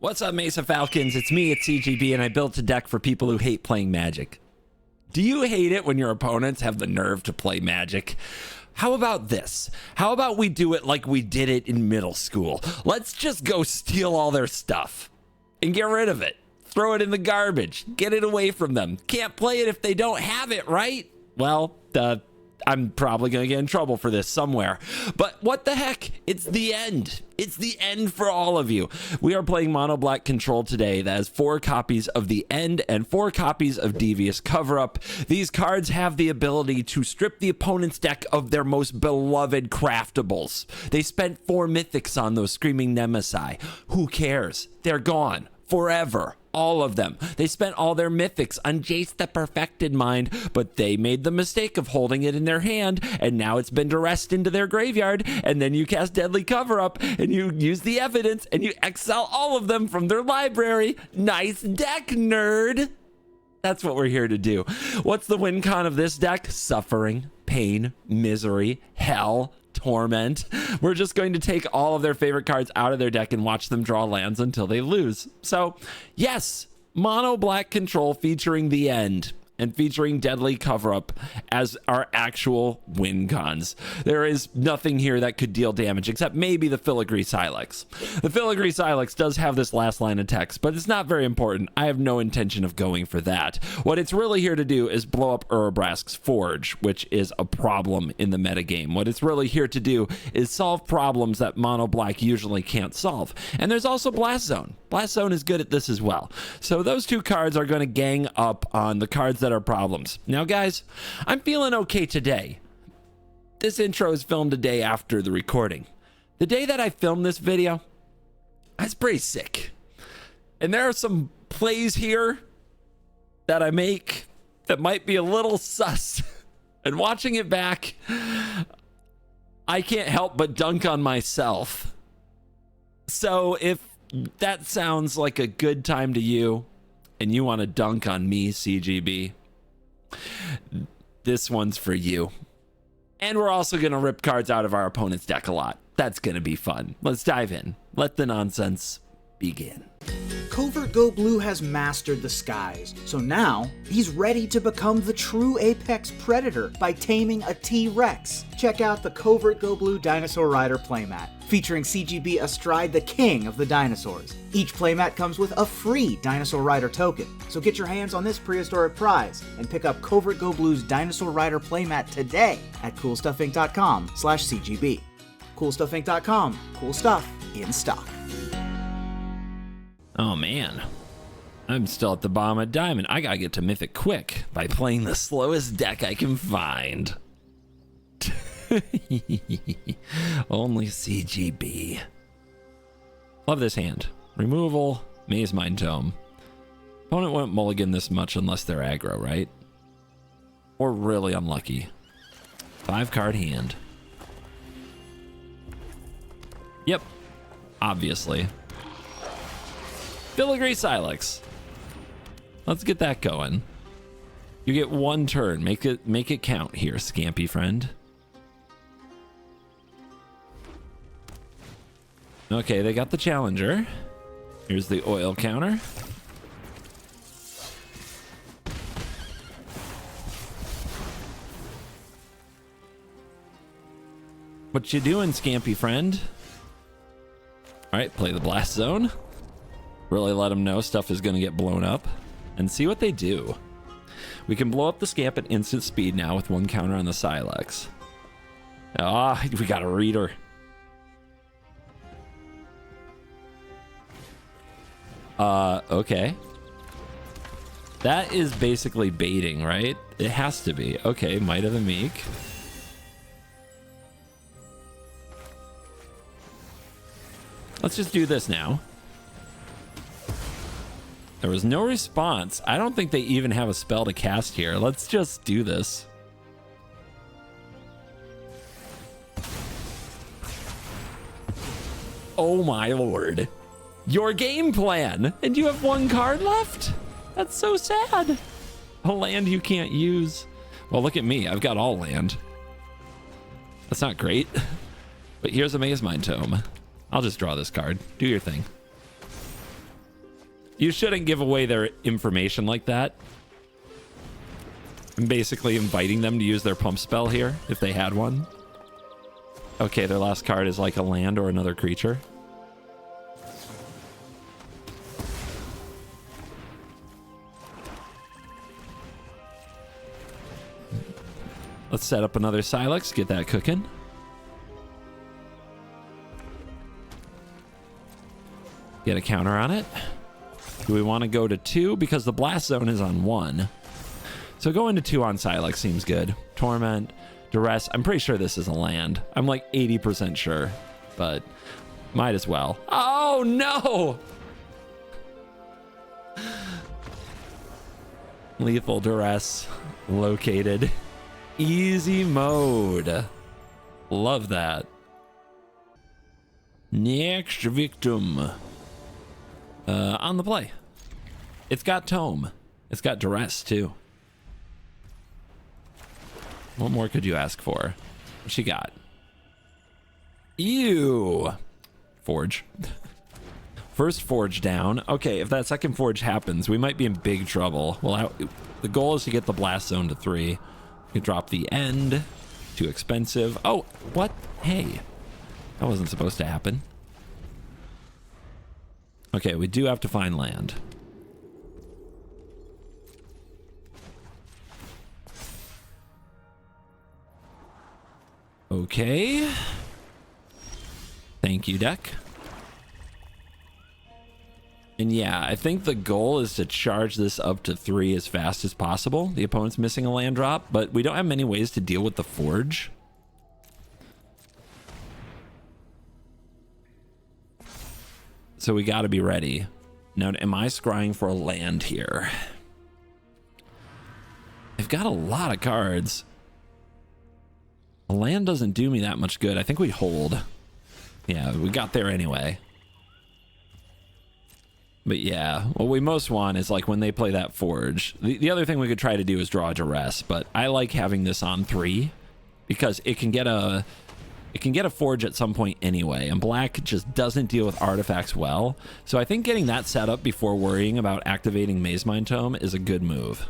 What's up, Mesa Falcons? It's me, it's CGB, and I built a deck for people who hate playing Magic. Do you hate it when your opponents have the nerve to play Magic? How about this? How about we do it like we did it in middle school? Let's just go steal all their stuff and get rid of it. Throw it in the garbage. Get it away from them. Can't play it if they don't have it, right? Well, I'm probably going to get in trouble for this somewhere. But what the heck? It's the end. It's the end for all of you. We are playing Mono Black Control today that has 4 copies of the End and 4 copies of Devious Cover-Up. These cards have the ability to strip the opponent's deck of their most beloved craftables. They spent 4 mythics on those Screaming Nemesis. Who cares? They're gone forever. All of them. They spent all their mythics on Jace the Perfected Mind, but they made the mistake of holding it in their hand, and now it's been duressed into their graveyard, and then you cast Deadly Cover-Up, and you use the evidence, and you exile all of them from their library. Nice deck, nerd! That's what we're here to do. What's the win con of this deck? Suffering, pain, misery, hell, torment. We're just going to take all of their favorite cards out of their deck and watch them draw lands until they lose. So, yes, Mono Black Control featuring the End and featuring Deadly Cover-Up as our actual win cons. There is nothing here that could deal damage except maybe the Filigree Silex. The Filigree Silex does have this last line of text, but it's not very important. I have no intention of going for that. What it's really here to do is blow up Urabrask's Forge, which is a problem in the metagame. What it's really here to do is solve problems that Mono Black usually can't solve. And there's also Blast Zone. Blast Zone is good at this as well. So those 2 cards are going to gang up on the cards that are problems. Now, guys, I'm feeling okay today. This intro is filmed a day after the recording. The day that I filmed this video, I was pretty sick. And there are some plays here that I make that might be a little sus. And watching it back, I can't help but dunk on myself. So if that sounds like a good time to you, and you want to dunk on me, CGB, this one's for you. And we're also going to rip cards out of our opponent's deck a lot. That's going to be fun. Let's dive in. Let the nonsense begin. CovertGoBlue has mastered the skies, so now he's ready to become the true apex predator by taming a T-Rex. Check out the CovertGoBlue Dinosaur Rider playmat, featuring CGB astride the king of the dinosaurs. Each playmat comes with a free Dinosaur Rider token, so get your hands on this prehistoric prize and pick up CovertGoBlue's Dinosaur Rider playmat today at CoolStuffInc.com/CGB. CoolStuffInc.com, cool stuff in stock. Oh man, I'm still at the bottom of Diamond. I gotta get to Mythic quick by playing the slowest deck I can find. Only CGB. Love this hand. Removal, Maze Mind Tome. Opponent won't mulligan this much unless they're aggro, right? Or really unlucky. 5-card hand. Yep, obviously. Filigree Silex. Let's get that going. You get 1 turn. Make it count here, Scampy friend. Okay, they got the challenger. Here's the oil counter. What you doing, Scampy friend? All right, play the Blast Zone. Really let them know stuff is going to get blown up. And see what they do. We can blow up the Scamp at instant speed now with 1 counter on the Silex. Ah, we got a reader. Okay. That is basically baiting, right? It has to be. Okay, Might of the Meek. Let's just do this now. There was no response. I don't think they even have a spell to cast here. Let's just do this. Oh my lord. Your game plan! And you have 1 card left? That's so sad. A land you can't use. Well, look at me. I've got all land. That's not great. But here's a Maze Mind Tome. I'll just draw this card. Do your thing. You shouldn't give away their information like that. I'm basically inviting them to use their pump spell here, if they had one. Okay, their last card is like a land or another creature. Let's set up another Silex, get that cooking. Get a counter on it. Do we want to go to 2? Because the blast zone is on 1. So going to 2 on Silex seems good. Torment, Duress. I'm pretty sure this is a land. I'm like 80% sure, but might as well. Oh no! Lethal Duress located. Easy mode. Love that. Next victim. On the play. It's got Tome. It's got Duress too. What more could you ask for? What she got? Ew. Forge. First Forge down. Okay, if that second Forge happens, we might be in big trouble. Well, the goal is to get the blast zone to 3. You drop the end. Too expensive. Oh, what? Hey. That wasn't supposed to happen. Okay, we do have to find land. Okay. Thank you, deck. And yeah, I think the goal is to charge this up to 3 as fast as possible. The opponent's missing a land drop, but we don't have many ways to deal with the Forge. So we got to be ready. Now, am I scrying for a land here? I've got a lot of cards. A land doesn't do me that much good. I think we hold. Yeah, we got there anyway. But yeah, what we most want is like when they play that Forge. The other thing we could try to do is draw a Duress, but I like having this on 3 because it can get a Forge at some point anyway, and black just doesn't deal with artifacts well. So I think getting that set up before worrying about activating Mazemind Tome is a good move.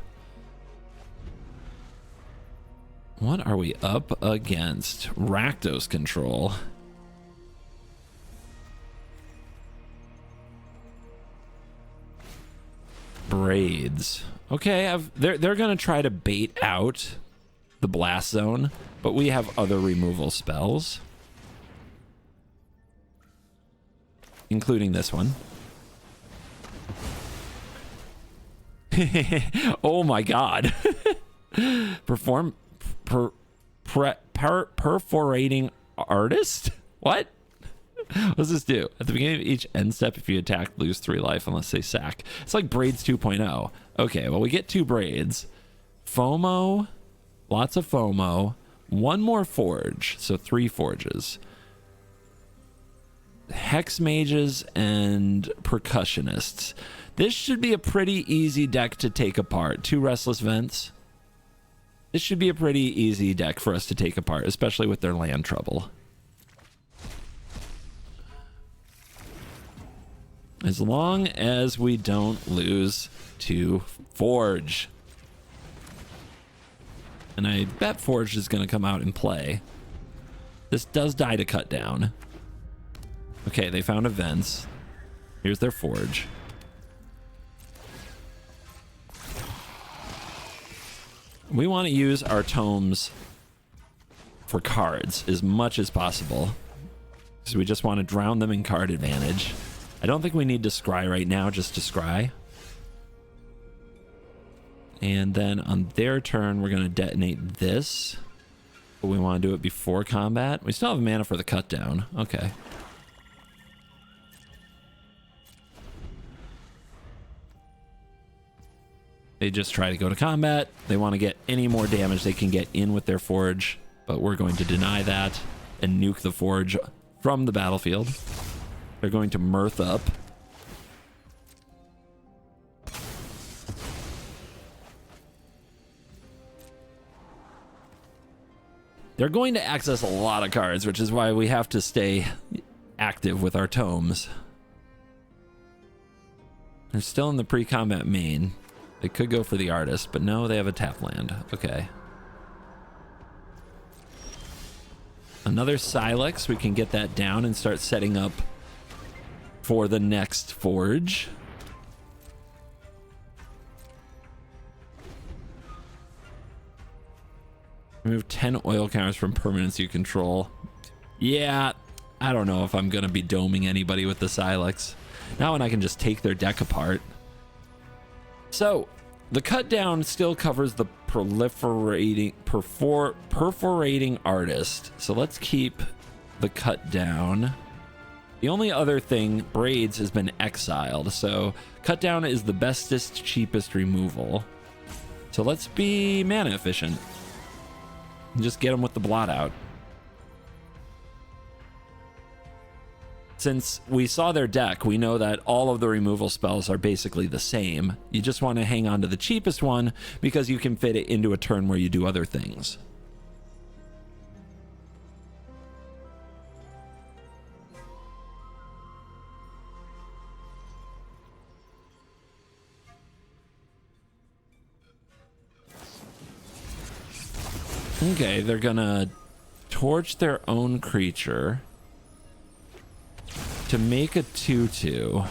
What are we up against? Rakdos control. Braids. Okay, they're gonna try to bait out the blast zone, but we have other removal spells, including this one. Oh my god. Perforating artist? What? What does this do? At the beginning of each end step, if you attack, lose 3 life unless they sack. It's like Braids 2.0. Okay, well, we get 2 Braids. FOMO. Lots of FOMO. 1 more Forge. So 3 Forges. Hex Mages and Percussionists. This should be a pretty easy deck to take apart. 2 Restless Vents. This should be a pretty easy deck for us to take apart, especially with their land trouble. As long as we don't lose to Forge. And I bet Forge is going to come out and play. This does die to cut down. Okay, they found events. Here's their Forge. We want to use our tomes for cards as much as possible. Because we just want to drown them in card advantage. I don't think we need to scry right now, just to scry. And then on their turn, we're going to detonate this. But we want to do it before combat. We still have mana for the cut down. Okay. They just try to go to combat. They want to get any more damage they can get in with their Forge. But we're going to deny that and nuke the Forge from the battlefield. They're going to Mirth up. They're going to access a lot of cards, which is why we have to stay active with our tomes. They're still in the pre-combat main. They could go for the artist, but no, they have a tap land. Okay. Another Silex. We can get that down and start setting up for the next forge. Remove 10 oil counters from permanents you control. Yeah, I don't know if I'm going to be doming anybody with the Silex. Now when I can just take their deck apart. So, the cut down still covers the perforating artist. So let's keep the cut down. The only other thing, Braids has been exiled. So cut down is the bestest, cheapest removal. So let's be mana efficient. And just get them with the blot out. Since we saw their deck, we know that all of the removal spells are basically the same. You just want to hang on to the cheapest one because you can fit it into a turn where you do other things. Okay, they're gonna torch their own creature to make a 2/2,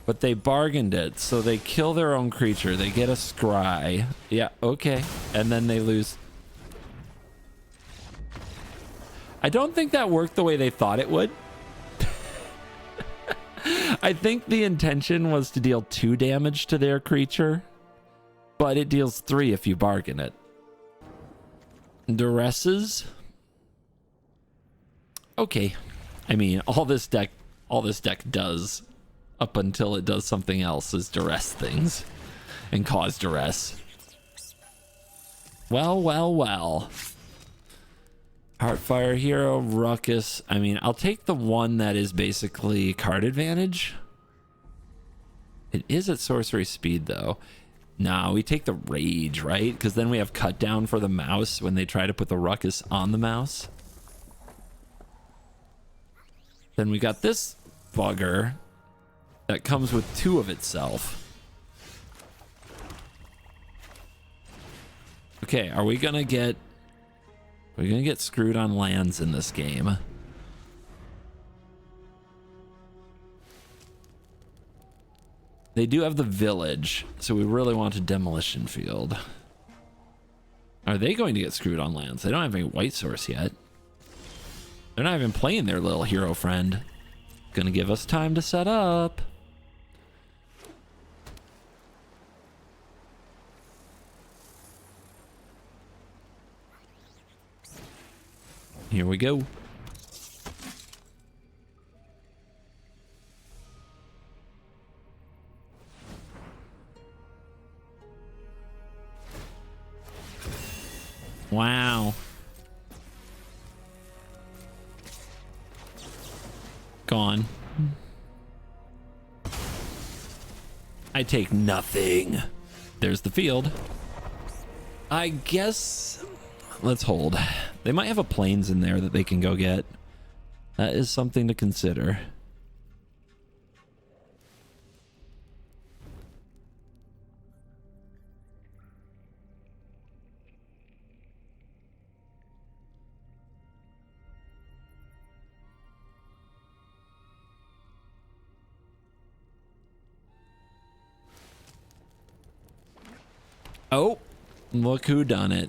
but they bargained it, so they kill their own creature. They get a scry. Yeah, okay, and then they lose. I don't think that worked the way they thought it would. I think the intention was to deal 2 damage to their creature, but it deals 3 if you bargain it. Duresses. Okay. I mean, all this deck does up until it does something else is duress things and cause duress. Well. Heartfire Hero, Ruckus. I mean, I'll take the one that is basically card advantage. It is at sorcery speed though. Nah, we take the Rage, right? Because then we have cut down for the mouse when they try to put the Ruckus on the mouse. Then we got this bugger that comes with 2 of itself. Okay, are we gonna get screwed on lands in this game? They do have the village, so we really want a demolition field. Are they going to get screwed on lands? They don't have any white source yet. They're not even playing their little hero friend. Gonna give us time to set up. Here we go. Wow. Gone. I take nothing. There's the field. I guess let's hold. They might have a plains in there that they can go get. That is something to consider. Oh, look who done it.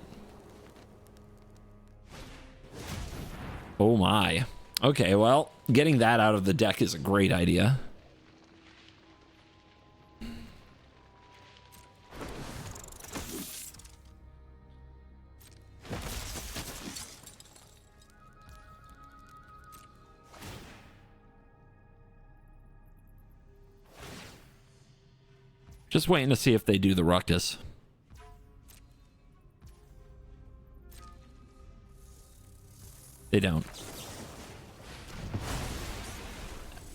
Oh my. Okay, well, getting that out of the deck is a great idea. Just waiting to see if they do the ruckus. They don't.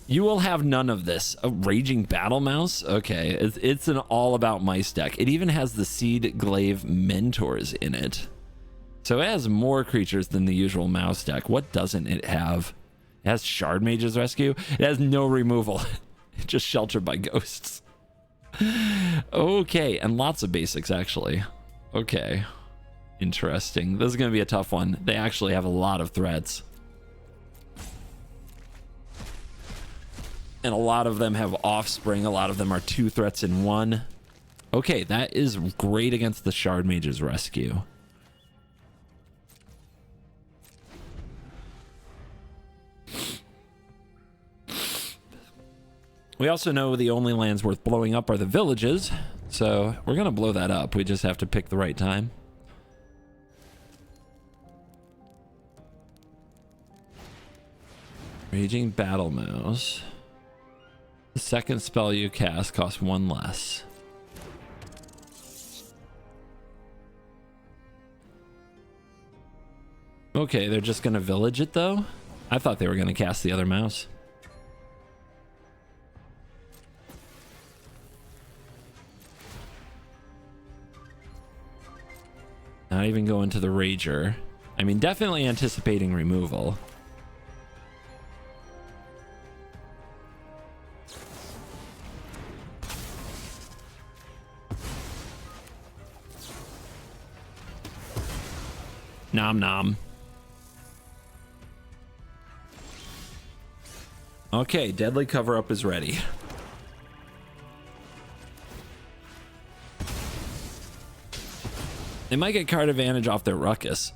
You will have none of this. A Raging Battle Mouse? Okay, it's an all-about mice deck. It even has the Seed Glaive Mentors in it. So it has more creatures than the usual mouse deck. What doesn't it have? It has Shard Mage's Rescue. It has no removal. Just sheltered by ghosts. Okay, and lots of basics, actually. Okay. Interesting. This is going to be a tough one. They actually have a lot of threats. And a lot of them have offspring. A lot of them are 2 threats in 1. Okay, that is great against the Shard Mage's Rescue. We also know the only lands worth blowing up are the villages, so we're going to blow that up. We just have to pick the right time. Raging Battle Mouse. The second spell you cast costs 1 less. Okay, they're just going to village it, though? I thought they were going to cast the other mouse. Not even going to the Rager. I mean, definitely anticipating removal. Nom nom. Okay, Deadly Cover-Up is ready. They might get card advantage off their Ruckus.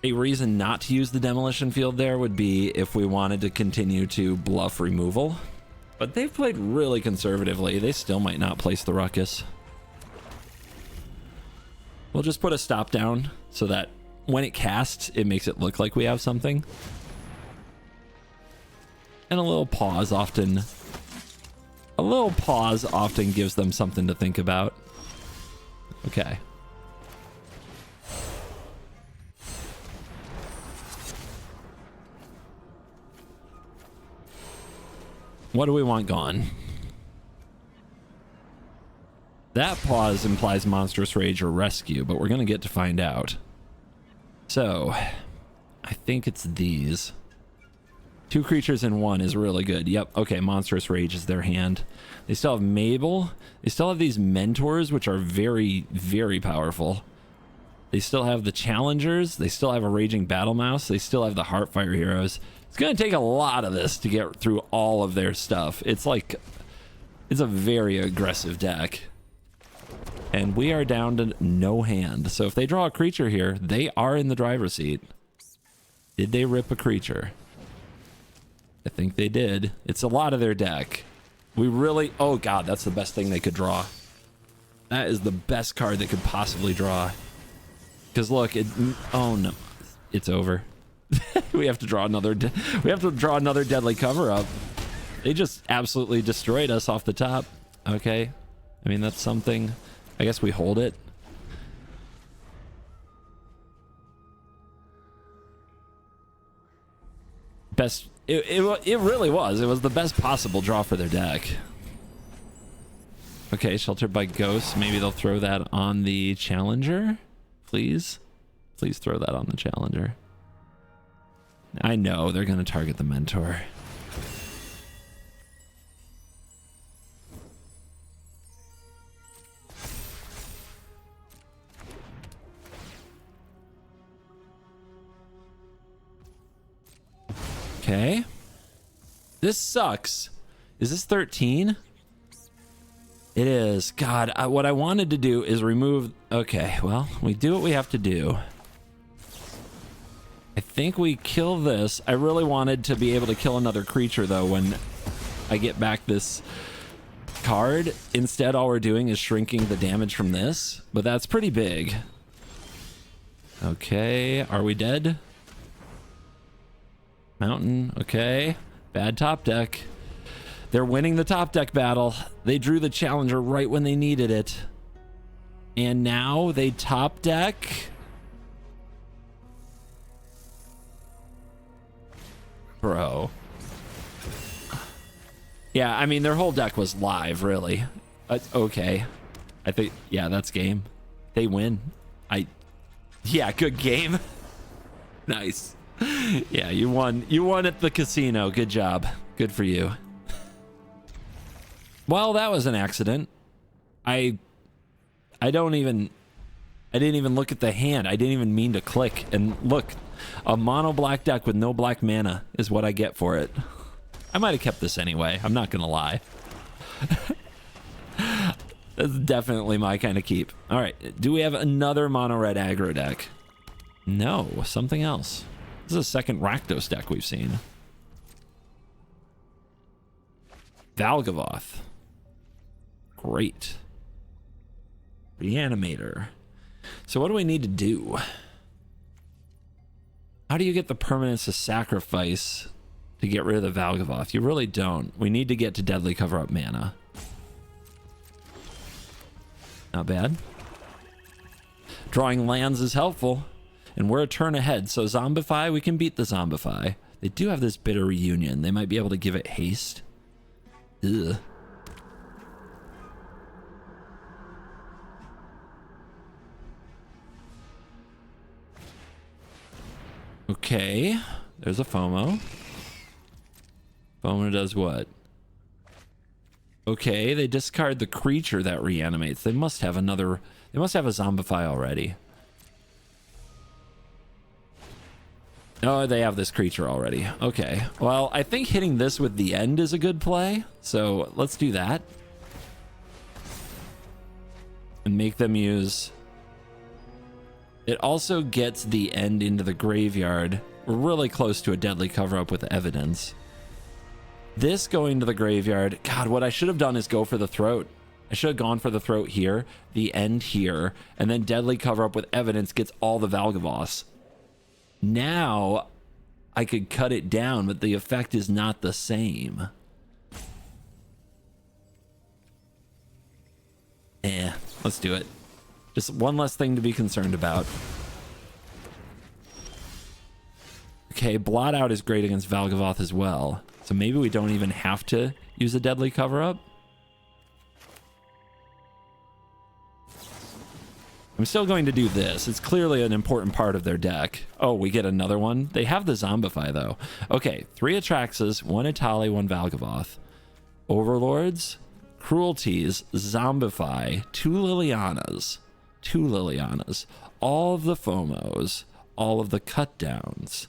A reason not to use the Demolition Field there would be if we wanted to continue to bluff removal. But they've played really conservatively. They still might not place the Ruckus. We'll just put a stop down so that when it casts, it makes it look like we have something. And a little pause often gives them something to think about. Okay. What do we want gone? That pause implies Monstrous Rage or Rescue, but we're going to get to find out. So, I think it's these. 2 creatures in 1 is really good. Yep, okay, Monstrous Rage is their hand. They still have Mabel. They still have these Mentors, which are very, very powerful. They still have the Challengers. They still have a Raging Battle Mouse. They still have the Heartfire Heroes. It's going to take a lot of this to get through all of their stuff. It's like, it's a very aggressive deck. And we are down to no hand. So if they draw a creature here, they are in the driver's seat. Did they rip a creature? I think they did. It's a lot of their deck. We really... Oh, God, that's the best thing they could draw. That is the best card they could possibly draw. Because, look, it... Oh, no. It's over. We have to draw another... We have to draw another Deadly Cover-Up. They just absolutely destroyed us off the top. Okay. I mean, that's something... I guess we hold it. Best... It really was. It was the best possible draw for their deck. Okay, Sheltered by Ghosts. Maybe they'll throw that on the Challenger. Please. Please throw that on the Challenger. I know they're going to target the Mentor. Okay. This sucks. Is this 13? It is. God, what I wanted to do is remove... Okay, well, we do what we have to do. I think we kill this. I really wanted to be able to kill another creature, though, when I get back this card. Instead, all we're doing is shrinking the damage from this, but that's pretty big. Okay, are we dead? Mountain, okay. Bad top deck. They're winning the top deck battle. They drew the Challenger right when they needed it. And now they top deck. Bro. Yeah, I mean, their whole deck was live, really. Okay. I think, yeah, that's game. They win. Yeah, good game. Nice. Yeah, you won. You won at the casino. Good job. Good for you. Well, that was an accident. I didn't even look at the hand. I didn't even mean to click. And look, a mono black deck with no black mana is what I get for it. I might have kept this anyway. I'm not gonna lie. That's definitely my kind of keep. All right, do we have another mono red aggro deck? No, something else. This is a second Rakdos deck we've seen. Valgavoth. Great. Reanimator. So what do we need to do? How do you get the permanence to sacrifice to get rid of the Valgavoth? You really don't. We need to get to deadly cover-up mana. Not bad. Drawing lands is helpful. And we're a turn ahead, so Zombify, we can beat the Zombify. They do have this Bitter Reunion. They might be able to give it haste. Ugh. Okay, there's a FOMO. FOMO does what? Okay, they discard the creature that reanimates. They must have another... They must have a Zombify already. Oh, they have this creature already. Okay, well, I think hitting this with the end is a good play. So let's do that. And make them use... It also gets the end into the graveyard. We're really close to a deadly cover-up with evidence. This going to the graveyard... God, what I should have done is go for the throat. I should have gone for the throat here, the end here, and then deadly cover-up with evidence gets all the Valgavoths. Now, I could cut it down, but the effect is not the same. Let's do it. Just one less thing to be concerned about. Okay, Blot Out is great against Valgavoth as well. So maybe we don't even have to use a deadly cover-up. I'm still going to do this. It's clearly an important part of their deck. Oh, we get another one? They have the Zombify, though. Okay, 3 Atraxas, 1 Etali, 1 Valgavoth. Overlords, Cruelties, Zombify, 2 Lilianas. 2 Lilianas. All of the FOMOs. All of the cutdowns.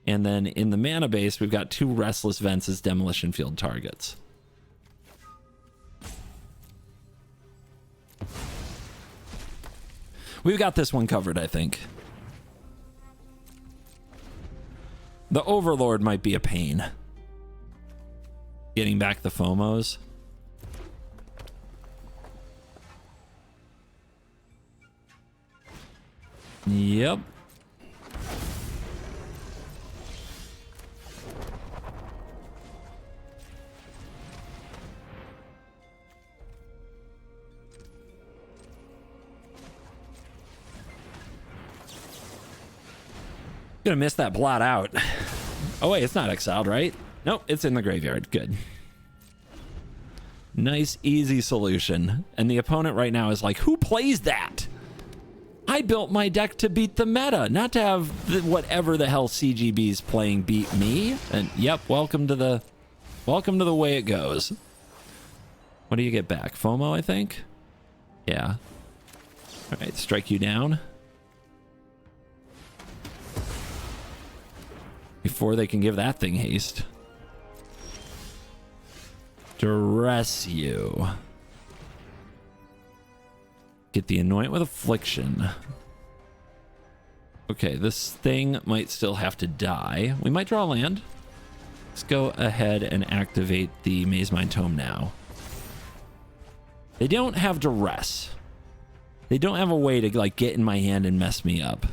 And then in the mana base, we've got 2 Restless Vents as Demolition Field targets. We've got this one covered, I think. The Overlord might be a pain. Getting back the FOMOs. Yep. Gonna miss that Blot Out. Oh wait, it's not exiled, right? Nope, it's in the graveyard. Good. Nice, easy solution. And the opponent right now is like, who plays that? I built my deck to beat the meta, not to have whatever the hell CGB's playing beat me. And yep, welcome to the way it goes. What do you get back? FOMO, I think? Yeah. All right, strike you down. Before they can give that thing haste. Duress you. Get the Anoint with Affliction. Okay, this thing might still have to die. We might draw land. Let's go ahead and activate the Mazemind Tome now. They don't have Duress. They don't have a way to like get in my hand and mess me up.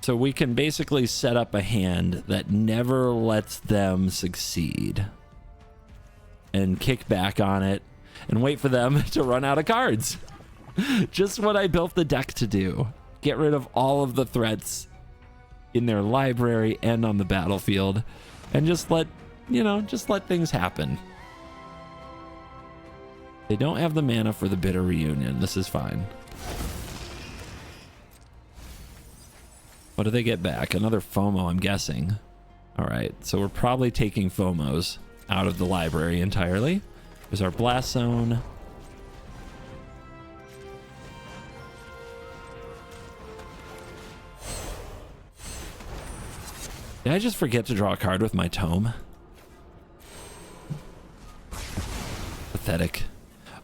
So we can basically set up a hand that never lets them succeed. And kick back on it and wait for them to run out of cards. Just what I built the deck to do. Get rid of all of the threats in their library and on the battlefield. And just let, you know, just let things happen. They don't have the mana for the Bitter Reunion. This is fine. What do they get back? Another FOMO, I'm guessing. All right, so we're probably taking FOMOs out of the library entirely. There's our Blast Zone. Did I just forget to draw a card with my tome? Pathetic.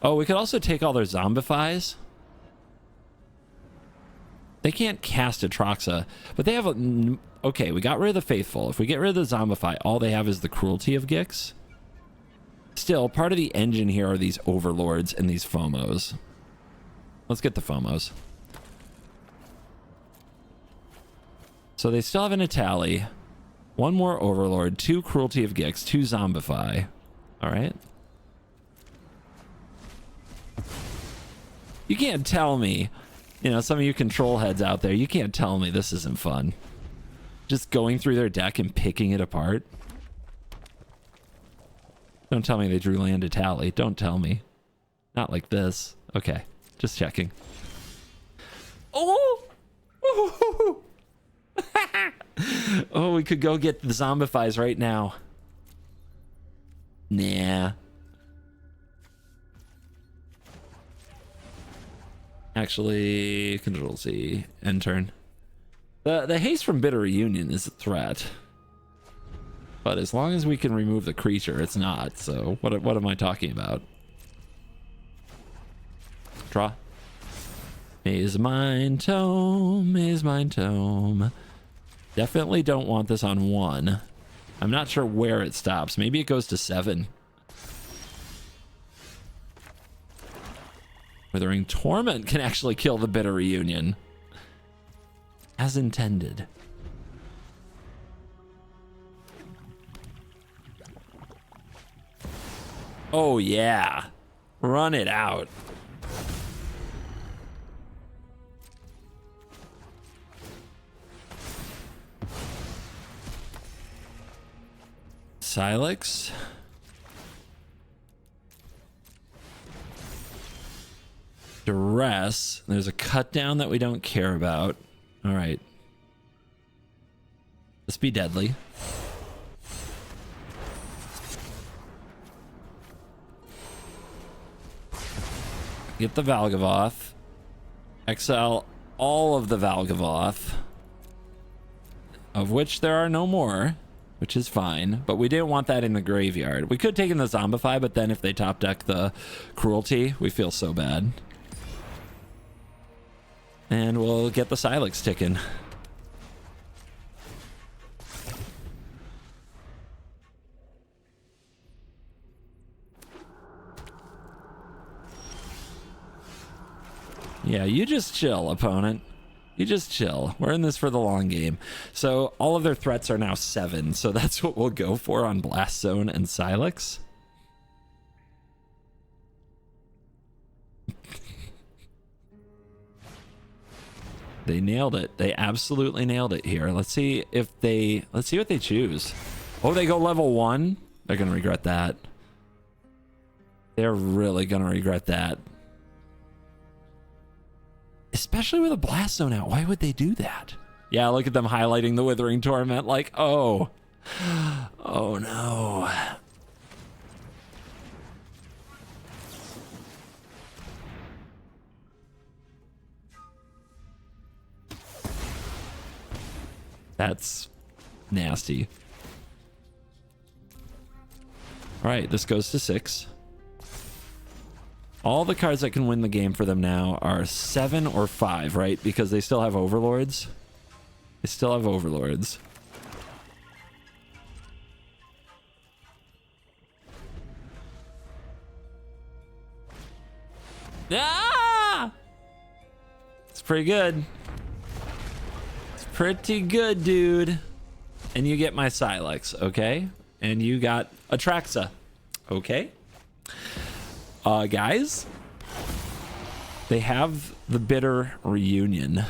Oh, we could also take all their Zombifies. They can't cast Atraxa, but they have a... Okay, we got rid of the Faithful. If we get rid of the Zombify, all they have is the Cruelty of Gix. Still, part of the engine here are these Overlords and these FOMOs. Let's get the FOMOs. So they still have an Itali. One more Overlord, 2 Cruelty of Gix, 2 Zombify. All right. You can't tell me, you know, some of you control heads out there, you can't tell me this isn't fun. Just going through their deck and picking it apart. Don't tell me they drew land to tally. Don't tell me. Not like this. Okay, just checking. Oh! Oh, we could go get the Zombifies right now. Nah. Actually, Control C, end turn. The haste from Bitter Reunion is a threat. But as long as we can remove the creature, it's not. So what am I talking about? Draw. Maze Mine Tome, Maze Mine Tome. Definitely don't want this on 1. I'm not sure where it stops. Maybe it goes to 7. Withering Torment can actually kill the Bitter Reunion. As intended. Oh yeah. Run it out. Silex. Duress. There's a cut down that we don't care about. All right. This be deadly. Get the Valgavoth. Exile all of the Valgavoth. Of which there are no more. Which is fine, but we didn't want that in the graveyard. We could take in the Zombify, but then if they top deck the Cruelty, we feel so bad. And we'll get the Silex ticking. Yeah, you just chill, opponent. You just chill. We're in this for the long game. So all of their threats are now 7. So that's what we'll go for on Blast Zone and Silex. They nailed it. They absolutely nailed it here. Let's see what they choose. Oh, they go level 1. They're going to regret that. They're really going to regret that. Especially with a Blast Zone out. Why would they do that? Yeah, look at them highlighting the Withering Torment like, oh. Oh no. That's nasty. All right, this goes to 6. All the cards that can win the game for them now are 7 or 5, right? Because they still have Overlords. They still have Overlords. Ah! It's pretty good. It's pretty good, dude. And you get my Silex, okay? And you got Atraxa, okay? Guys, they have the Bitter Reunion.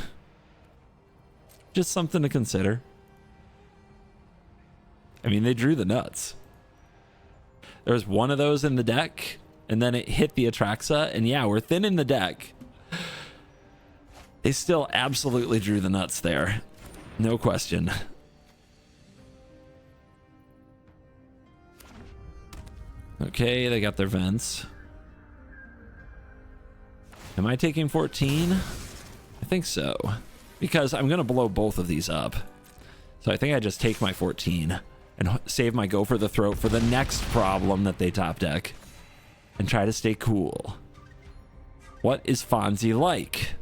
Just something to consider. I mean, they drew the nuts. There's one of those in the deck, and then it hit the Atraxa, and yeah, we're thin in the deck. They still absolutely drew the nuts there. No question. Okay, they got their vents. Am I taking 14? I think so. Because I'm going to blow both of these up. So I think I just take my 14 and save my Go for the Throat for the next problem that they top deck. And try to stay cool. What is Fonzie like?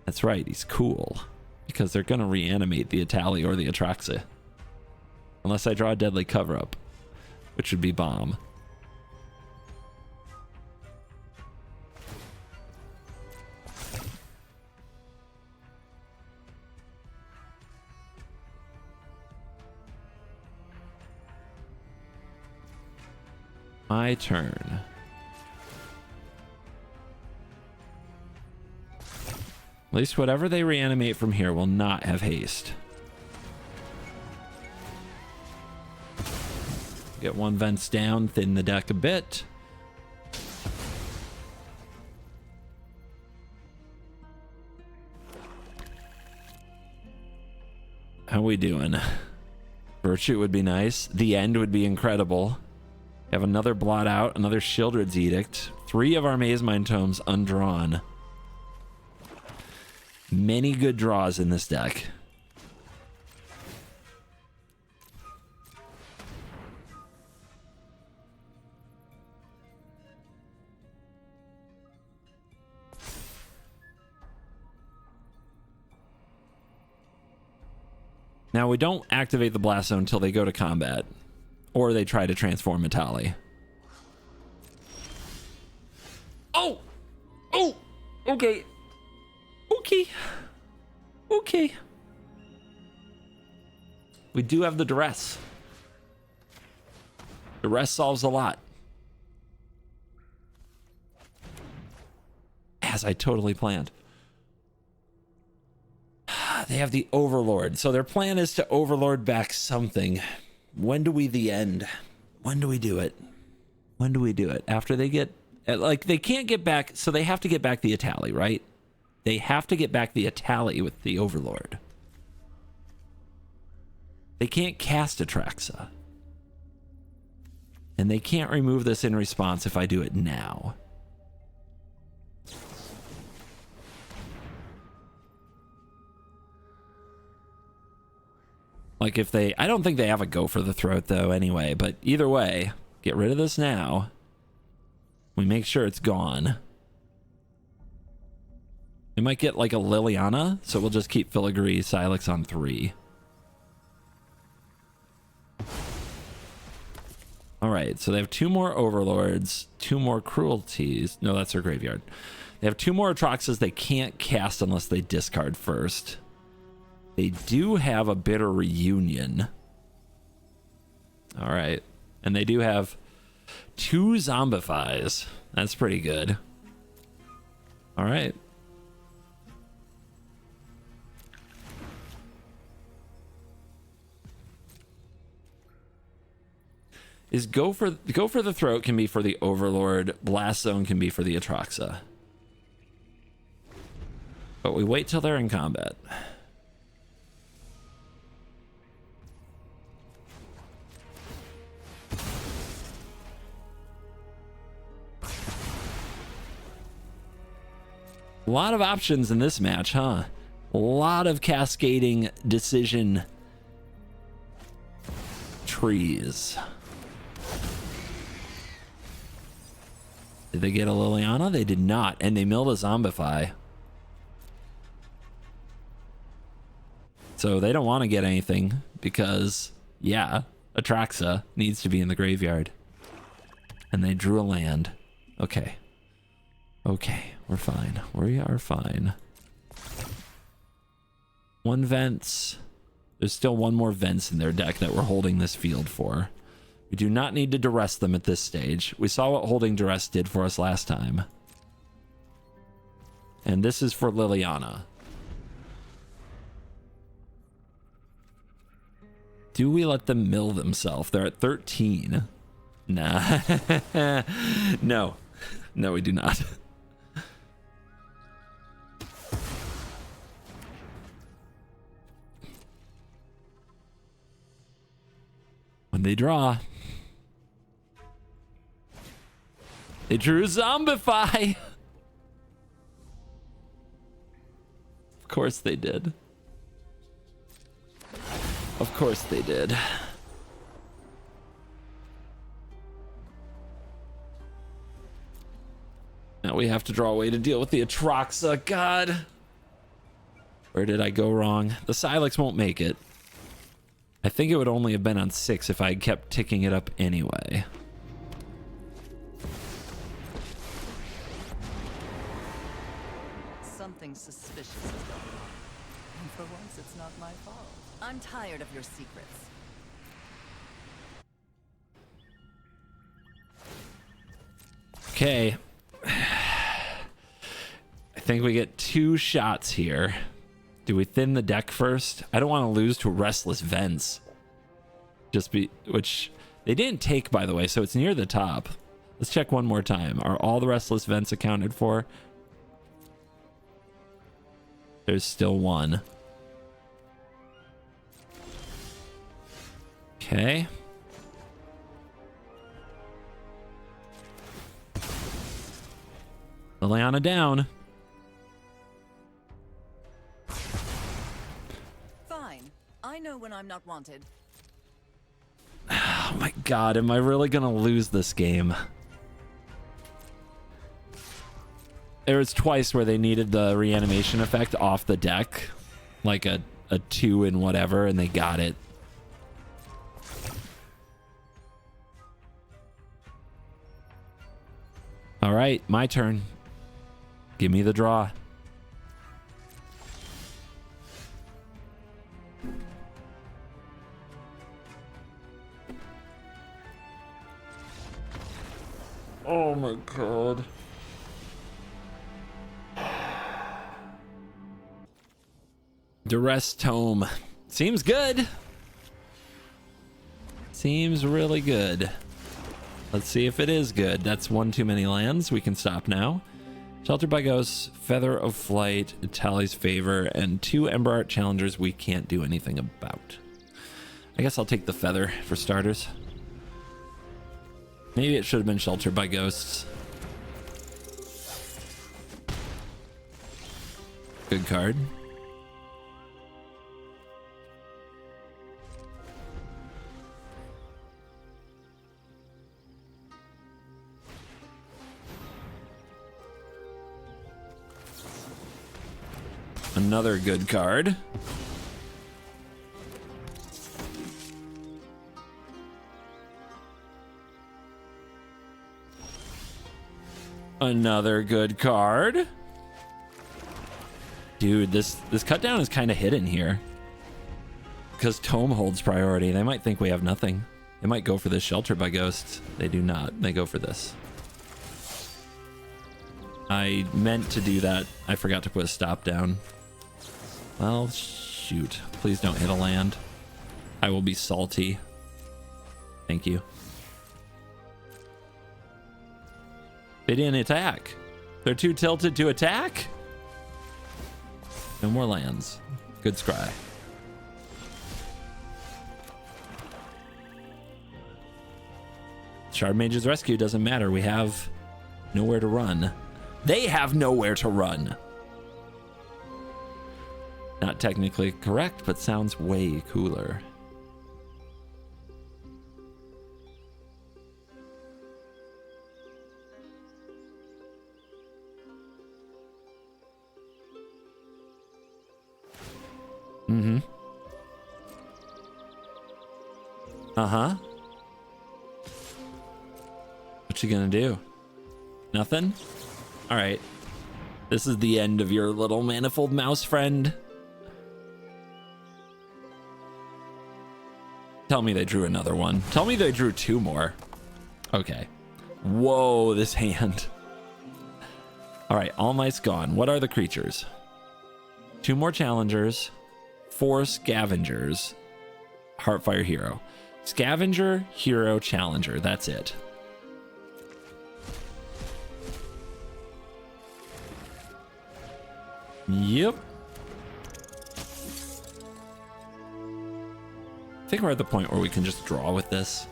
That's right, he's cool. Because they're going to reanimate the Itali or the Atraxa. Unless I draw a deadly cover-up. Which would be bomb. My turn. At least whatever they reanimate from here will not have haste. Get one vents down, thin the deck a bit. How we doing? Virtue would be nice. The End would be incredible. Have another blot out, another Shieldred's Edict. 3 of our Maze Mind Tomes undrawn. Many good draws in this deck. Now, we don't activate the Blast Zone until they go to combat. Or they try to transform Itali. Oh! Oh! Okay. Okay. Okay. We do have the Duress. Duress solves a lot. As I totally planned. They have the Overlord. So their plan is to Overlord back something. When do we the end? When do we do it? When do we do it? After they get... Like, they can't get back... So they have to get back the Itali, right? They have to get back the Itali with the Overlord. They can't cast Atraxa. And they can't remove this in response if I do it now. Like if they... I don't think they have a Go for the Throat though anyway, but either way, get rid of this now. We make sure it's gone. We might get like a Liliana, so we'll just keep Filigree Silex on 3. Alright, so they have 2 more Overlords, 2 more Cruelties. No, that's their graveyard. They have 2 more Atraxas they can't cast unless they discard first. They do have a Bitter Reunion. Alright. And they do have 2 Zombifies. That's pretty good. Alright. Is Go for the Throat can be for the Overlord. Blast Zone can be for the Atraxa. But we wait till they're in combat. A lot of options in this match, huh? A lot of cascading decision trees. Did they get a Liliana? They did not, and they milled a Zombify. So they don't want to get anything because, yeah, Atraxa needs to be in the graveyard. And they drew a land. Okay. Okay, we're fine. We are fine. 1 Vents. There's still 1 more Vents in their deck that we're holding this field for. We do not need to duress them at this stage. We saw what holding duress did for us last time. And this is for Liliana. Do we let them mill themselves? They're at 13. Nah. No. No, we do not. And they draw. They drew Zombify. Of course they did. Of course they did. Now we have to draw a way to deal with the Atroxa. God. Where did I go wrong? The Silex won't make it. I think it would only have been on 6 if I had kept ticking it up anyway. Something suspicious is going on. And for once, it's not my fault. I'm tired of your secrets. Okay. I think we get 2 shots here. Do we thin the deck first? I don't want to lose to Restless Vents. Which they didn't take, by the way, so it's near the top. Let's check one more time. Are all the Restless Vents accounted for? There's still one. Okay. Liliana down. Fine. I know when I'm not wanted. Oh my god, am I really gonna lose this game? There was twice where they needed the reanimation effect off the deck. Like a 2 and whatever, and they got it. Alright, my turn. Give me the draw. Oh my god. Duress Tome. Seems good. Seems really good. Let's see if it is good. That's one too many lands. We can stop now. Sheltered by Ghosts, Feather of Flight, Tally's Favor, and 2 Ember Art Challengers we can't do anything about. I guess I'll take the Feather for starters. Maybe it should have been Sheltered by Ghosts. Good card. Another good card. Another good card. Dude, this cut down is kind of hidden here. Because Tome holds priority. They might think we have nothing. They might go for this Shelter by Ghosts. They do not. They go for this. I meant to do that. I forgot to put a stop down. Well, shoot. Please don't hit a land. I will be salty. Thank you. They didn't attack. They're too tilted to attack? No more lands. Good scry. Shard Mage's Rescue doesn't matter. We have nowhere to run. They have nowhere to run. Not technically correct, but sounds way cooler. Mm-hmm. Uh-huh. What you gonna do? Nothing? All right. This is the end of your little manifold mouse friend. Tell me they drew another one. Tell me they drew 2 more. Okay. Whoa, this hand. All right, All Might's gone. What are the creatures? 2 more challengers, 4 scavengers, Heartfire Hero. Scavenger, Hero, Challenger. That's it. Yep. think we're at the point where we can just draw with this.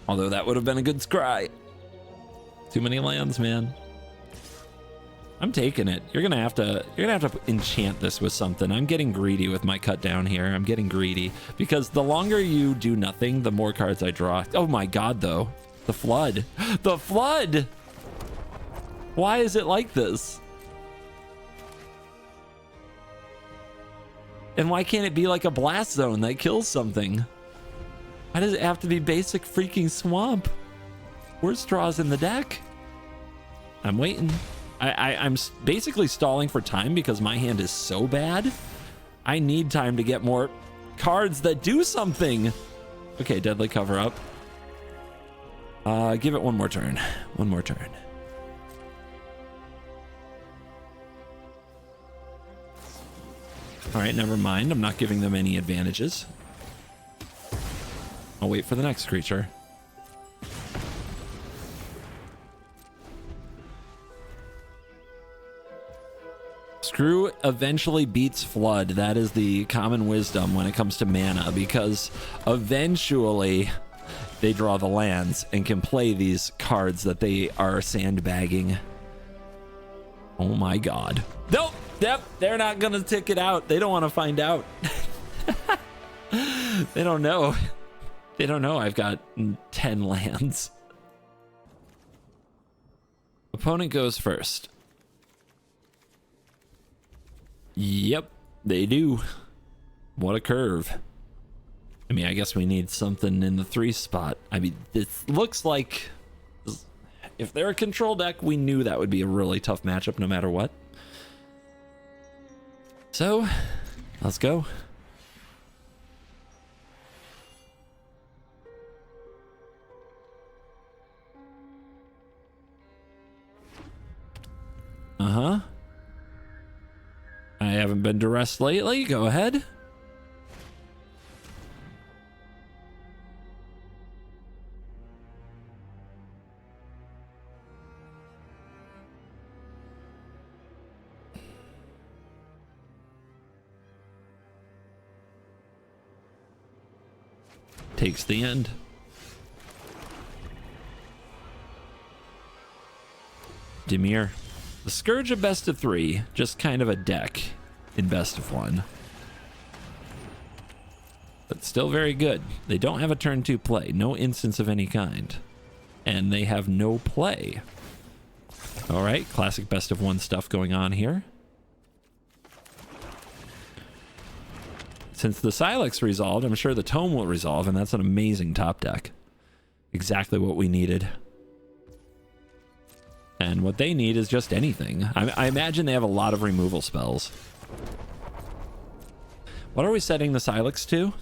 Although that would have been a good scry. Too many lands, man. I'm taking it. You're gonna have to enchant this with something. I'm getting greedy with my cut down here. I'm getting greedy because the longer you do nothing, the more cards I draw. Oh my god, though. The flood. The flood! Why is it like this? And why can't it be like a blast zone that kills something? Why does it have to be basic freaking swamp? Worst draws in the deck. I'm waiting. I'm basically stalling for time because my hand is so bad. I need time to get more cards that do something. Okay, Deadly Cover Up. Give it one more turn. One more turn. All right, never mind. I'm not giving them any advantages. I'll wait for the next creature. Screw eventually beats Flood. That is the common wisdom when it comes to mana, because eventually they draw the lands and can play these cards that they are sandbagging. Oh my god. Nope. Yep. They're not going to tick it out. They don't want to find out. They don't know. They don't know I've got 10 lands. Opponent goes first. Yep, they do. What a curve. I mean, I guess we need something in the 3 spot. I mean, this looks like if they're a control deck, we knew that would be a really tough matchup no matter what. So, let's go. Uh-huh. I haven't been duressed lately. Go ahead. Takes the end. Dimir. The Scourge of best of 3, just kind of a deck in best of 1. But still very good. They don't have a turn 2 play, no instance of any kind. And they have no play. Alright, classic best of 1 stuff going on here. Since the Sylex resolved, I'm sure the Tome will resolve, and that's an amazing top deck. Exactly what we needed. And what they need is just anything. I imagine they have a lot of removal spells. What are we setting the Sylex to?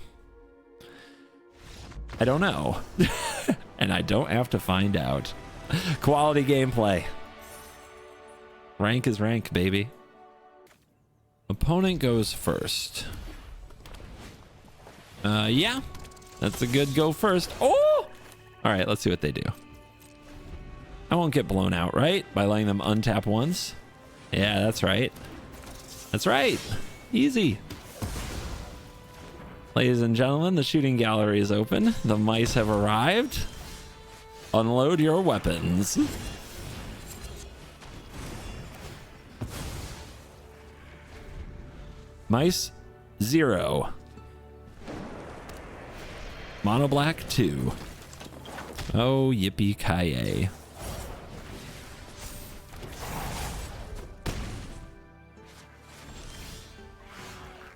I don't know. And I don't have to find out. Quality gameplay. Rank is rank, baby. Opponent goes first. Yeah. That's a good go first. Oh! All right, let's see what they do. I won't get blown out, right? By letting them untap once? Yeah, that's right. That's right. Easy. Ladies and gentlemen, the shooting gallery is open. The mice have arrived. Unload your weapons. Mice 0. Mono black 2. Oh, yippee-ki-yay.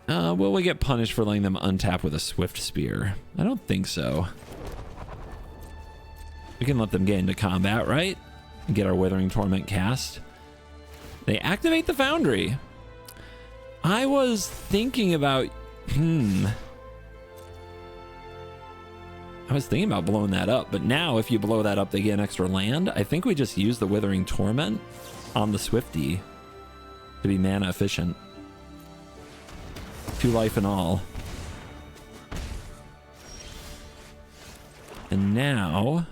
Will we get punished for letting them untap with a Swift Spear? I don't think so. We can let them get into combat, right? And get our Withering Torment cast. They activate the Foundry. I was thinking about... I was thinking about blowing that up, but now if you blow that up, they get an extra land. I think we just use the Withering Torment on the Swifty to be mana efficient. 2 life and all. And now,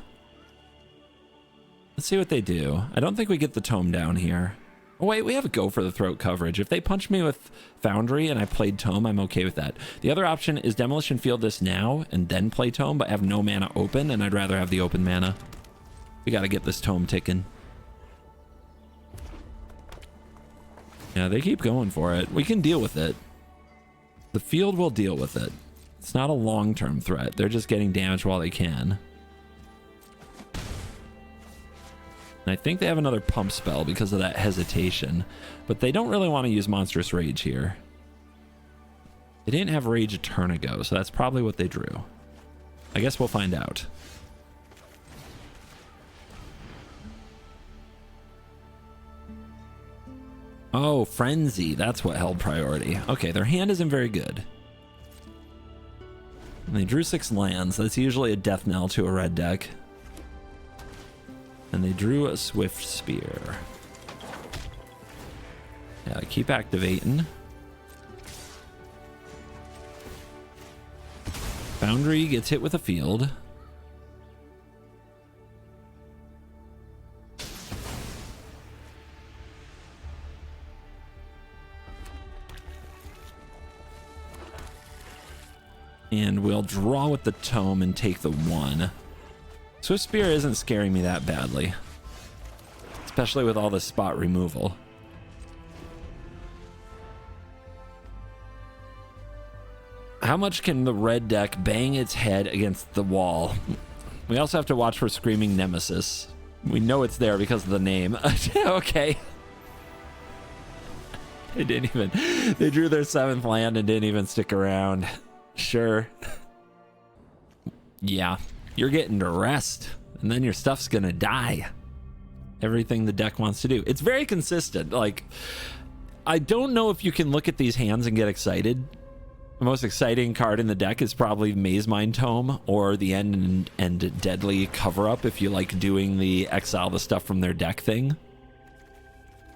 let's see what they do. I don't think we get the Tome down here. Oh, wait, we have a go for the throat coverage. If they punch me with Foundry and I played Tome, I'm okay with that. The other option is Demolition Field this now and then play Tome, but have no mana open, and I'd rather have the open mana. We got to get this Tome ticking. Yeah, they keep going for it. We can deal with it. The field will deal with it. It's not a long-term threat. They're just getting damage while they can. And I think they have another pump spell because of that hesitation. But they don't really want to use Monstrous Rage here. They didn't have Rage a turn ago, so that's probably what they drew. I guess we'll find out. Oh, Frenzy. That's what held priority. Okay, their hand isn't very good. And they drew 6 lands. That's usually a death knell to a red deck. And they drew a Swift Spear. Yeah, keep activating. Foundry gets hit with a field. And we'll draw with the Tome and take the 1. Swift Spear isn't scaring me that badly. Especially with all the spot removal. How much can the red deck bang its head against the wall? We also have to watch for Screaming Nemesis. We know it's there because of the name. Okay. They didn't even... They drew their 7th land and didn't even stick around. Sure. Yeah, you're getting to rest, and then your stuff's gonna die. Everything the deck wants to do. It's very consistent. Like, I don't know if you can look at these hands and get excited. The most exciting card in the deck is probably Maze Mind Tome or the End and Deadly Cover-Up if you like doing the exile the stuff from their deck thing.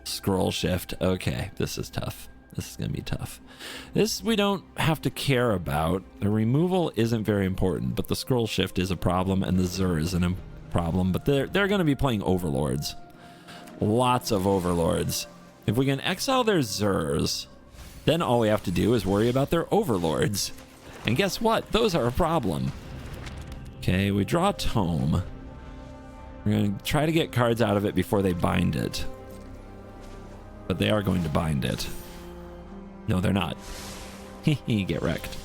Scroll Shift. Okay, this is tough. This is going to be tough. This we don't have to care about. The removal isn't very important, but the Scroll Shift is a problem, and the Zur isn't a problem. But they're going to be playing Overlords. Lots of Overlords. If we can exile their Zurs, then all we have to do is worry about their Overlords. And guess what? Those are a problem. Okay, we draw Tome. We're going to try to get cards out of it before they bind it. But they are going to bind it. No, they're not. Get wrecked.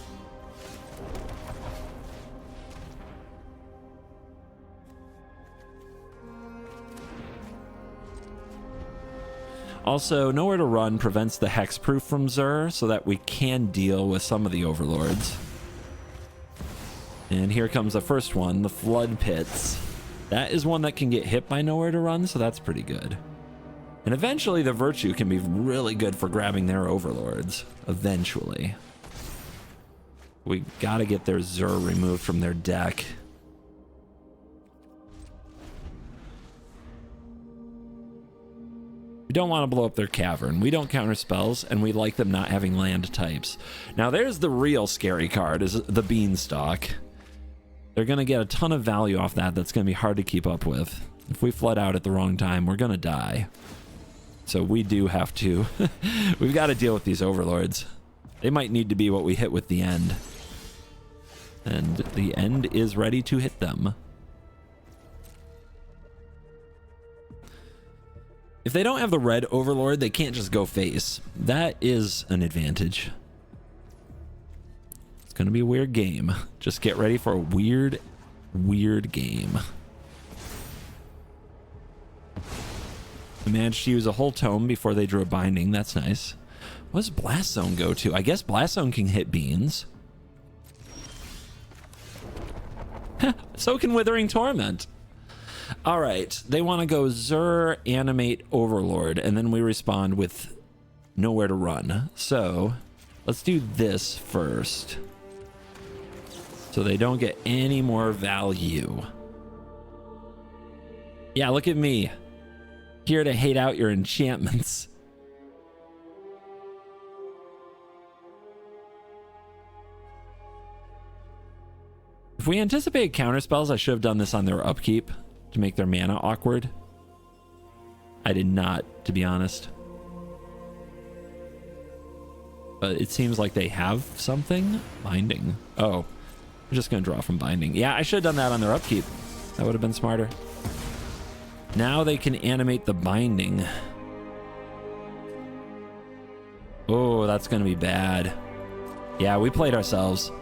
Also, Nowhere to Run prevents the hexproof from Zur so that we can deal with some of the Overlords. And here comes the first one, the Flood Pits. That is one that can get hit by Nowhere to Run, so that's pretty good. And eventually the Virtue can be really good for grabbing their Overlords. Eventually. We gotta get their Zur removed from their deck. We don't want to blow up their Cavern. We don't counter spells, and we like them not having land types. Now there's the real scary card, is the Beanstalk. They're gonna get a ton of value off that that's gonna be hard to keep up with. If we flood out at the wrong time, we're gonna die. So we do have to. We've got to deal with these Overlords. They might need to be what we hit with the End. And the End is ready to hit them. If they don't have the red Overlord, they can't just go face. That is an advantage. It's going to be a weird game. Just get ready for a weird, weird game. I managed to use a whole Tome before they drew a binding. That's nice. What does Blast Zone go to? I guess Blast Zone can hit Beans. So can Withering Torment. All right. They want to go Zur, Animate, Overlord, and then we respond with Nowhere to Run. So let's do this first. So they don't get any more value. Yeah, look at me. Here to hate out your enchantments. If we anticipate counter spells, I should have done this on their upkeep to make their mana awkward. I did not, to be honest. But it seems like they have something. Binding. Oh, I'm just going to draw from binding. Yeah, I should have done that on their upkeep. That would have been smarter. Now they can animate the binding. Oh, that's going to be bad. Yeah, we played ourselves.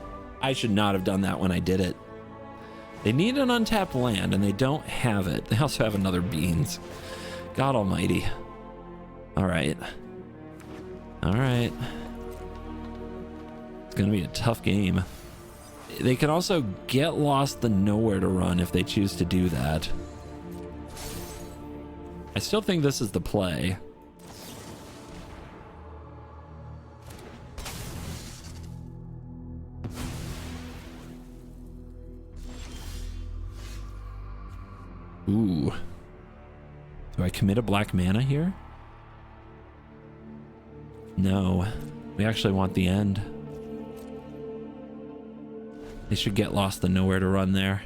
I should not have done that when I did it. They need an untapped land, and they don't have it. They also have another beans. God almighty. All right. All right. It's going to be a tough game. They can also get lost the nowhere to run if they choose to do that. I still think this is the play. Ooh. Do I commit a black mana here? No. We actually want the end. They should get lost and nowhere to run there.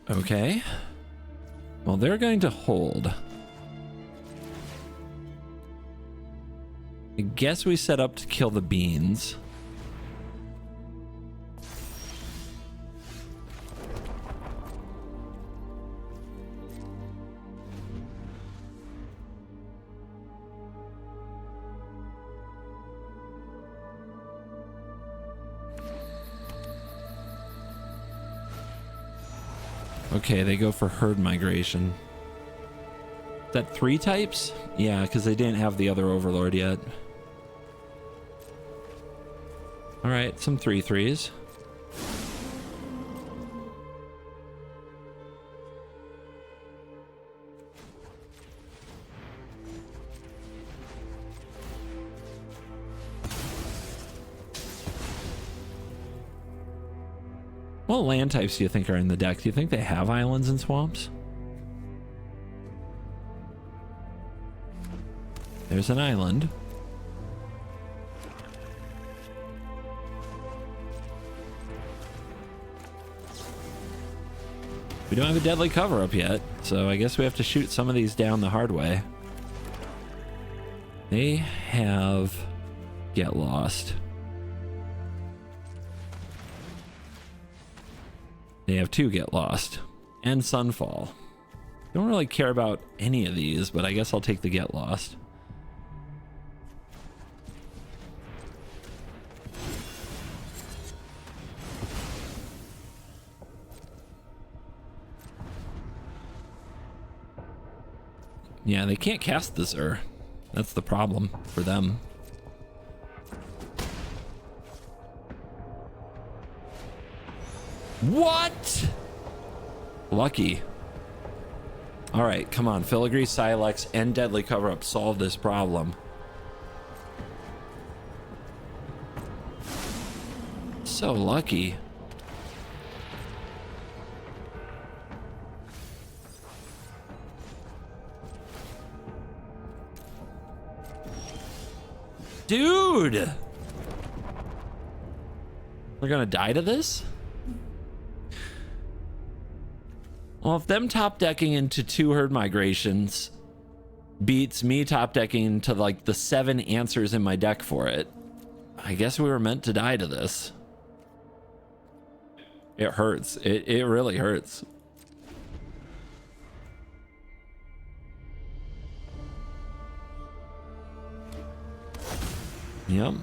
Okay. Well, they're going to hold. I guess we set up to kill the beans. Okay, they go for herd migration. Is that 3 types? Yeah, because they didn't have the other overlord yet. All right, some 3/3s. What land types do you think are in the deck? Do you think they have islands and swamps? There's an island. We don't have a deadly cover up yet, so I guess we have to shoot some of these down the hard way. They have Get Lost. They have 2 Get Lost and Sunfall. Don't really care about any of these, but I guess I'll take the Get Lost. Yeah, they can't cast the Zur. That's the problem for them. What? Lucky. All right, come on. Filigree, Silex, and Deadly Cover-Up solve this problem. So lucky. Dude! We're gonna die to this? Well, if them top decking into 2 herd migrations beats me top decking into like the 7 answers in my deck for it, I guess we were meant to die to this. It hurts. It really hurts. Yep.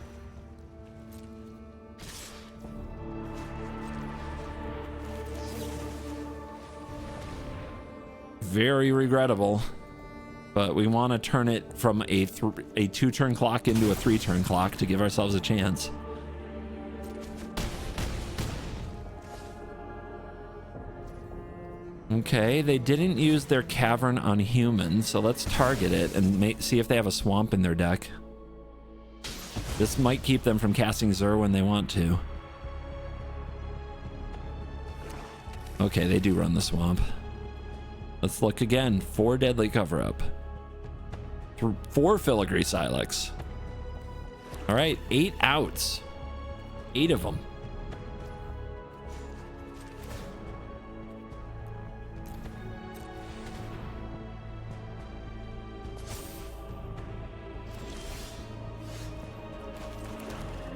Very regrettable, but we want to turn it from a 2-turn clock into a 3-turn clock to give ourselves a chance. Okay, they didn't use their cavern on humans, so let's target it and see if they have a swamp in their deck. This might keep them from casting Zur when they want to. Okay, they do run the swamp. Let's look again. 4 Deadly Cover-Up. 4 Filigree Silex. All right, 8 outs. 8 of them.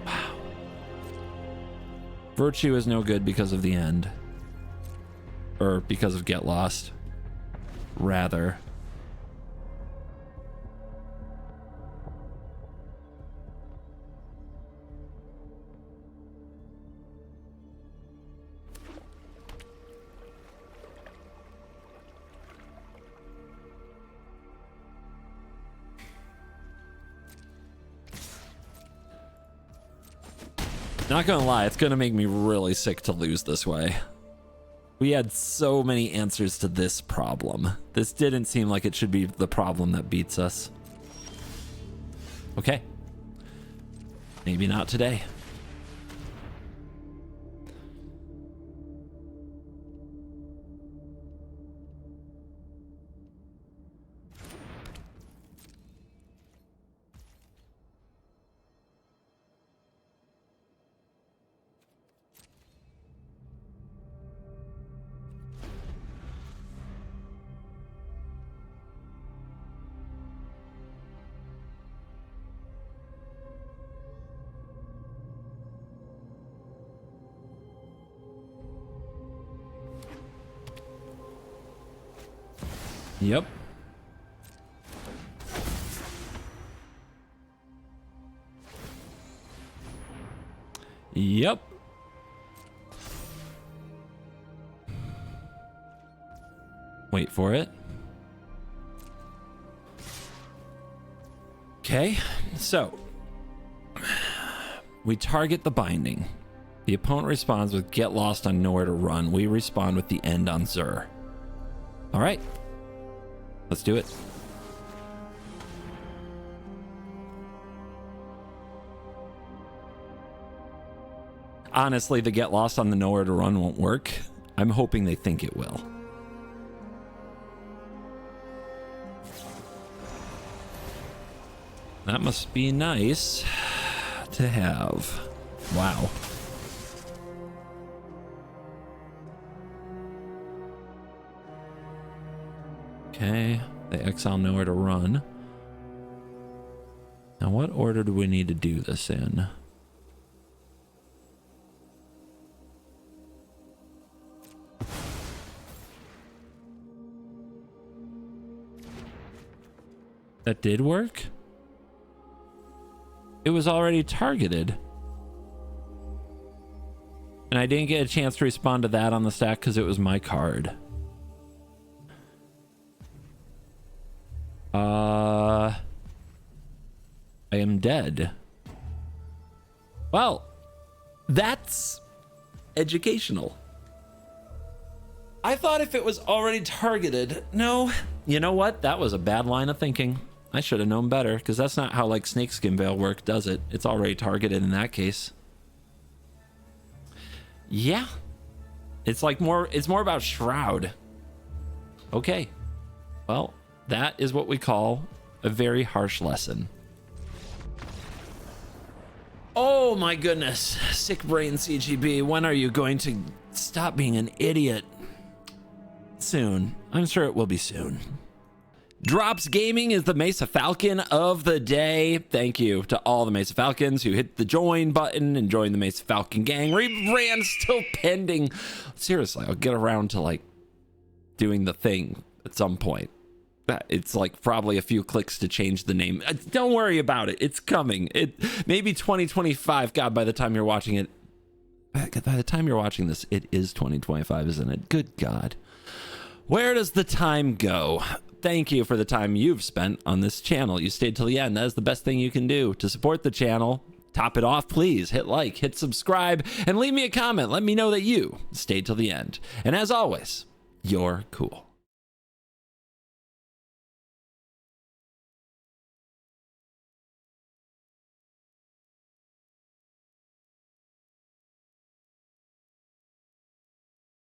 Wow. Virtue is no good because of the end. Or because of Get Lost. Rather. Not gonna lie, it's gonna make me really sick to lose this way. We had so many answers to this problem. This didn't seem like it should be the problem that beats us. Okay. Maybe not today. Yep. Yep. Wait for it. Okay, so we target the binding. The opponent responds with Get Lost on Nowhere to Run. We respond with the End on Zur. All right. Let's do it. Honestly, the Get Lost on the Nowhere to Run won't work. I'm hoping they think it will. That must be nice to have. Wow. Okay, they exile Nowhere to Run. Now, what order do we need to do this in? That did work? It was already targeted. And I didn't get a chance to respond to that on the stack because it was my card. I am dead. Well, that's educational. I thought if it was already targeted. No, you know what? That was a bad line of thinking. I should have known better, because that's not how like Snakeskin Veil work, does it? It's already targeted in that case. Yeah. It's like it's more about Shroud. Okay. Well, that is what we call a very harsh lesson. Oh my goodness. Sick brain CGB. When are you going to stop being an idiot? Soon. I'm sure it will be soon. Drops Gaming is the Mesa Falcon of the day. Thank you to all the Mesa Falcons who hit the join button and joined the Mesa Falcon gang. Rebrand still pending. Seriously, I'll get around to like doing the thing at some point. It's like probably a few clicks to change the name. Don't worry about it. It's coming. Maybe 2025. God, by the time you're watching it, by the time you're watching this, it is 2025, isn't it? Good God. Where does the time go? Thank you for the time you've spent on this channel. You stayed till the end. That is the best thing you can do to support the channel. Top it off, please. Hit like, hit subscribe, and leave me a comment. Let me know that you stayed till the end. And as always, you're cool.